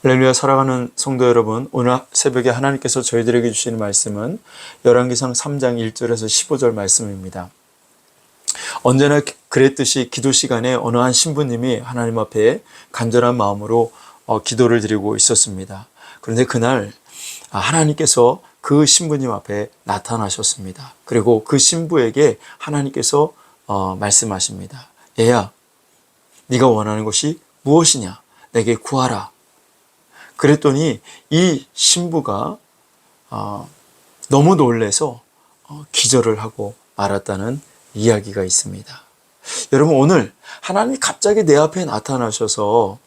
할렐루야. 사랑하는 성도 여러분, 오늘 새벽에 하나님께서 저희들에게 주시는 말씀은 열왕기상 3장 1절에서 15절 말씀입니다. 언제나 그랬듯이 기도 시간에 어느 한 신부님이 하나님 앞에 간절한 마음으로 기도를 드리고 있었습니다. 그런데 그날 하나님께서 그 신부님 앞에 나타나셨습니다. 그리고 그 신부에게 하나님께서 말씀하십니다. 얘야, 네가 원하는 것이 무엇이냐? 내게 구하라. 그랬더니 이 신부가 너무 놀래서 기절을 하고 말았다는 이야기가 있습니다. 여러분, 오늘 하나님이 갑자기 내 앞에 나타나셔서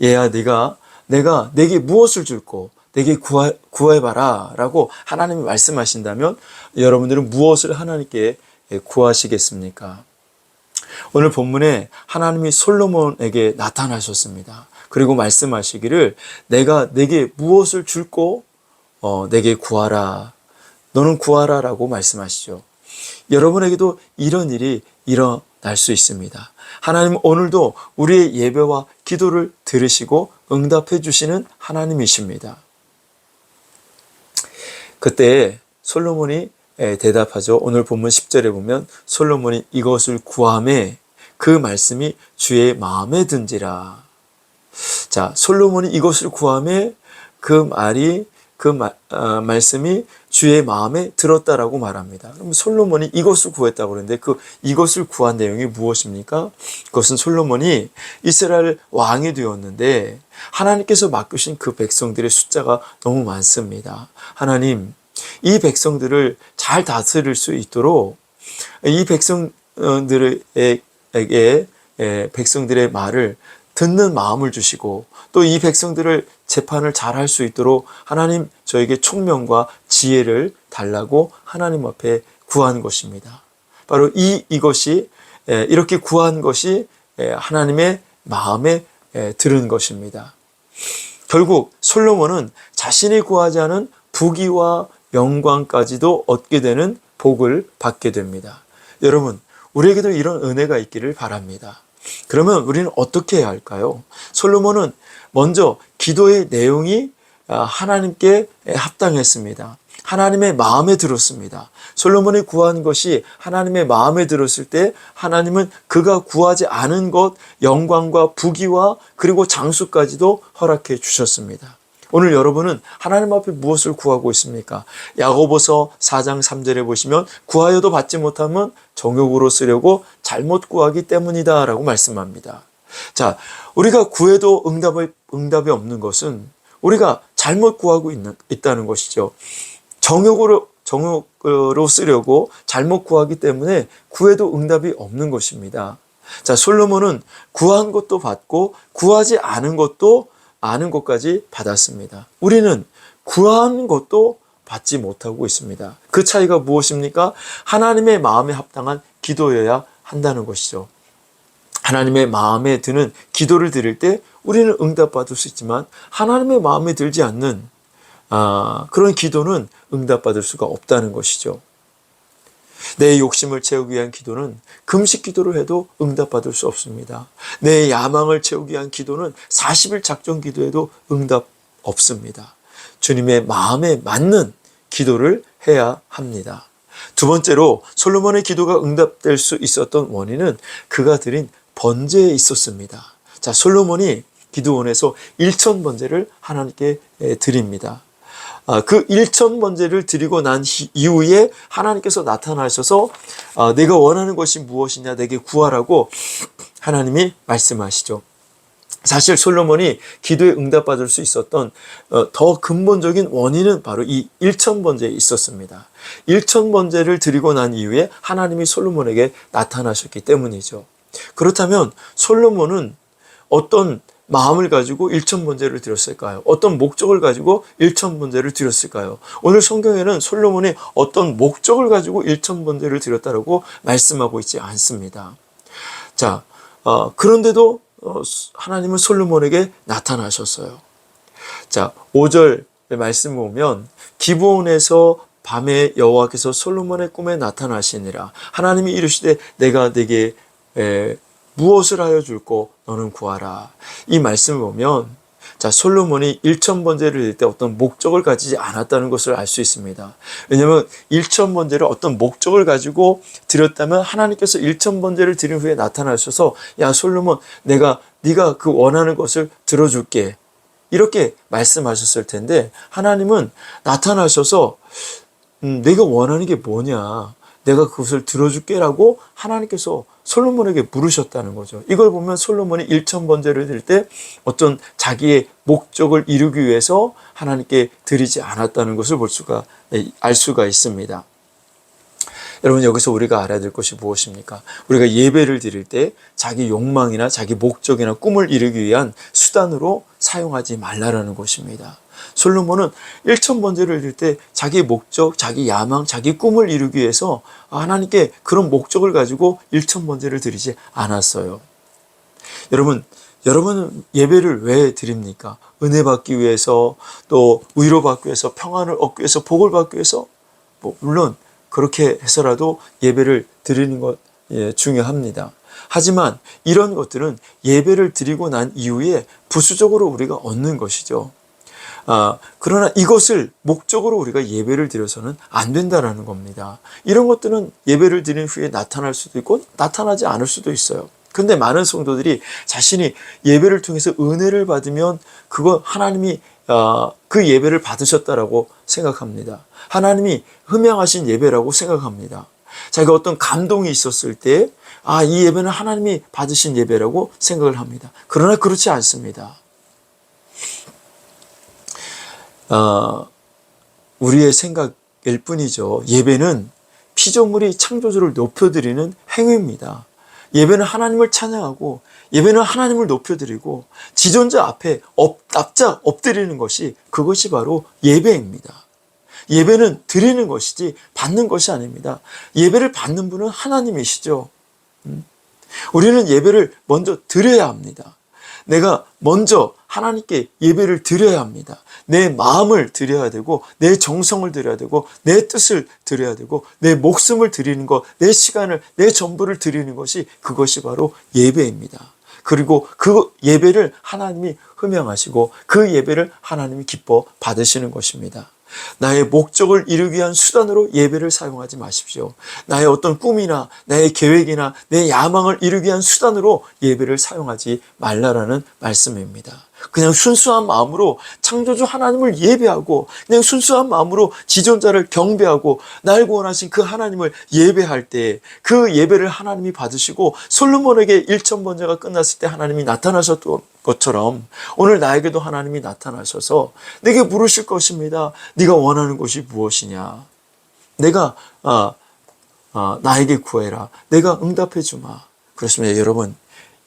얘야, 내가 내게 무엇을 줄고 내게 구해봐라 라고 하나님이 말씀하신다면 여러분들은 무엇을 하나님께 구하시겠습니까? 오늘 본문에 하나님이 솔로몬에게 나타나셨습니다. 그리고 말씀하시기를 내가 내게 무엇을 줄고 내게 구하라. 너는 구하라 라고 말씀하시죠. 여러분에게도 이런 일이 일어날 수 있습니다. 하나님은 오늘도 우리의 예배와 기도를 들으시고 응답해 주시는 하나님이십니다. 그때 솔로몬이 대답하죠. 오늘 본문 10절에 보면 솔로몬이 이것을 구하매 그 말씀이 주의 마음에 든지라. 자, 솔로몬이 이것을 구하매 그 말씀이 주의 마음에 들었다라고 말합니다. 그럼 솔로몬이 이것을 구했다고 그러는데 이것을 구한 내용이 무엇입니까? 그것은 솔로몬이 이스라엘 왕이 되었는데 하나님께서 맡기신 그 백성들의 숫자가 너무 많습니다. 하나님, 이 백성들을 잘 다스릴 수 있도록 이 백성들에게 백성들의 말을 듣는 마음을 주시고 또 이 백성들을 재판을 잘 할 수 있도록 하나님 저에게 총명과 지혜를 달라고 하나님 앞에 구한 것입니다. 바로 이것이 이렇게 구한 것이 하나님의 마음에 들은 것입니다. 결국 솔로몬은 자신이 구하지 않은 부귀와 영광까지도 얻게 되는 복을 받게 됩니다. 여러분, 우리에게도 이런 은혜가 있기를 바랍니다. 그러면 우리는 어떻게 해야 할까요? 솔로몬은 먼저 기도의 내용이 하나님께 합당했습니다. 하나님의 마음에 들었습니다. 솔로몬이 구한 것이 하나님의 마음에 들었을 때 하나님은 그가 구하지 않은 것, 영광과 부귀와 그리고 장수까지도 허락해 주셨습니다. 오늘 여러분은 하나님 앞에 무엇을 구하고 있습니까? 야고보서 4장 3절에 보시면 구하여도 받지 못하면 정욕으로 쓰려고 잘못 구하기 때문이다 라고 말씀합니다. 자, 우리가 구해도 응답이 없는 것은 우리가 잘못 구하고 있다는 것이죠. 정욕으로 쓰려고 잘못 구하기 때문에 구해도 응답이 없는 것입니다. 자, 솔로몬은 구한 것도 받고 구하지 않은 것까지 받았습니다. 우리는 구한 것도 받지 못하고 있습니다. 그 차이가 무엇입니까? 하나님의 마음에 합당한 기도여야 한다는 것이죠. 하나님의 마음에 드는 기도를 드릴 때 우리는 응답받을 수 있지만 하나님의 마음에 들지 않는 그런 기도는 응답받을 수가 없다는 것이죠. 내 욕심을 채우기 위한 기도는 금식 기도를 해도 응답받을 수 없습니다. 내 야망을 채우기 위한 기도는 40일 작정 기도해도 응답 없습니다. 주님의 마음에 맞는 기도를 해야 합니다. 두 번째로 솔로몬의 기도가 응답될 수 있었던 원인은 그가 드린 번제에 있었습니다. 자, 솔로몬이 기도원에서 1000번제를 하나님께 드립니다. 그 1000번제를 드리고 난 이후에 하나님께서 나타나셔서 내가 원하는 것이 무엇이냐 내게 구하라고 하나님이 말씀하시죠. 사실 솔로몬이 기도에 응답받을 수 있었던 더 근본적인 원인은 바로 이 1000번제에 있었습니다. 1000번제를 드리고 난 이후에 하나님이 솔로몬에게 나타나셨기 때문이죠. 그렇다면 솔로몬은 어떤 마음을 가지고 1000번제를 드렸을까요? 어떤 목적을 가지고 1000번제를 드렸을까요? 오늘 성경에는 솔로몬이 어떤 목적을 가지고 1000번제를 드렸다고 말씀하고 있지 않습니다. 자, 그런데도 하나님은 솔로몬에게 나타나셨어요. 자, 5절 말씀 보면 기브온에서 밤에 여호와께서 솔로몬의 꿈에 나타나시니라. 하나님이 이르시되 내가 네게 무엇을 하여 줄고 너는 구하라. 이 말씀을 보면 자, 솔로몬이 1,000번제를 드릴 때 어떤 목적을 가지지 않았다는 것을 알 수 있습니다. 왜냐하면 1,000번제를 어떤 목적을 가지고 드렸다면 하나님께서 1,000번제를 드린 후에 나타나셔서 야 솔로몬 네가 그 원하는 것을 들어줄게 이렇게 말씀하셨을 텐데 하나님은 나타나셔서 내가 원하는 게 뭐냐 내가 그것을 들어줄게라고 하나님께서 솔로몬에게 물으셨다는 거죠. 이걸 보면 솔로몬이 1,000번제를 드릴 때 어떤 자기의 목적을 이루기 위해서 하나님께 드리지 않았다는 것을 알 수가 있습니다. 여러분 여기서 우리가 알아야 될 것이 무엇입니까? 우리가 예배를 드릴 때 자기 욕망이나 자기 목적이나 꿈을 이루기 위한 수단으로 사용하지 말라라는 것입니다. 솔로몬은 1,000번제를 드릴 때 자기 목적, 자기 야망, 자기 꿈을 이루기 위해서 하나님께 그런 목적을 가지고 1,000번제를 드리지 않았어요. 여러분은 예배를 왜 드립니까? 은혜 받기 위해서, 또 위로받기 위해서, 평안을 얻기 위해서, 복을 받기 위해서, 물론 그렇게 해서라도 예배를 드리는 것 중요합니다. 하지만 이런 것들은 예배를 드리고 난 이후에 부수적으로 우리가 얻는 것이죠. 그러나 이것을 목적으로 우리가 예배를 드려서는 안 된다라는 겁니다. 이런 것들은 예배를 드린 후에 나타날 수도 있고 나타나지 않을 수도 있어요. 근데 많은 성도들이 자신이 예배를 통해서 은혜를 받으면 그거 하나님이 그 예배를 받으셨다라고 생각합니다. 하나님이 흠양하신 예배라고 생각합니다. 자기가 어떤 감동이 있었을 때 이 예배는 하나님이 받으신 예배라고 생각을 합니다. 그러나 그렇지 않습니다. 우리의 생각일 뿐이죠. 예배는 피조물이 창조주를 높여드리는 행위입니다. 예배는 하나님을 찬양하고 예배는 하나님을 높여드리고 지존자 앞에 납작 엎드리는 것이 그것이 바로 예배입니다. 예배는 드리는 것이지 받는 것이 아닙니다. 예배를 받는 분은 하나님이시죠. 우리는 예배를 먼저 드려야 합니다. 내가 먼저 하나님께 예배를 드려야 합니다. 내 마음을 드려야 되고 내 정성을 드려야 되고 내 뜻을 드려야 되고 내 목숨을 드리는 것, 내 시간을, 내 전부를 드리는 것이 그것이 바로 예배입니다. 그리고 그 예배를 하나님이 흠양하시고 그 예배를 하나님이 기뻐 받으시는 것입니다. 나의 목적을 이루기 위한 수단으로 예배를 사용하지 마십시오. 나의 어떤 꿈이나 나의 계획이나 내 야망을 이루기 위한 수단으로 예배를 사용하지 말라라는 말씀입니다. 그냥 순수한 마음으로 창조주 하나님을 예배하고 그냥 순수한 마음으로 지존자를 경배하고 날 구원하신 그 하나님을 예배할 때 그 예배를 하나님이 받으시고 솔로몬에게 1,000번제가 끝났을 때 하나님이 나타나셨던 것처럼 오늘 나에게도 하나님이 나타나셔서 내게 물으실 것입니다. 네가 원하는 것이 무엇이냐? 내가 나에게 구해라. 내가 응답해 주마. 그렇습니다. 여러분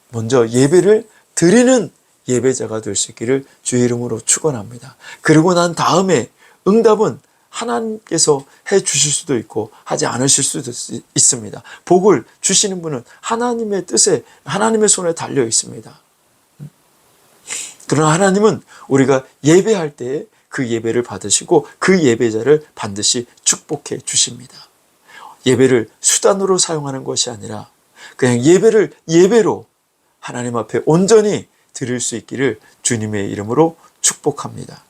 먼저 예배를 드리는 예배자가 될 수 있기를 주의 이름으로 축원합니다. 그리고 난 다음에 응답은 하나님께서 해 주실 수도 있고 하지 않으실 수도 있습니다. 복을 주시는 분은 하나님의 뜻에 하나님의 손에 달려 있습니다. 그러나 하나님은 우리가 예배할 때 그 예배를 받으시고 그 예배자를 반드시 축복해 주십니다. 예배를 수단으로 사용하는 것이 아니라 그냥 예배를 예배로 하나님 앞에 온전히 드릴 수 있기를 주님의 이름으로 축복합니다.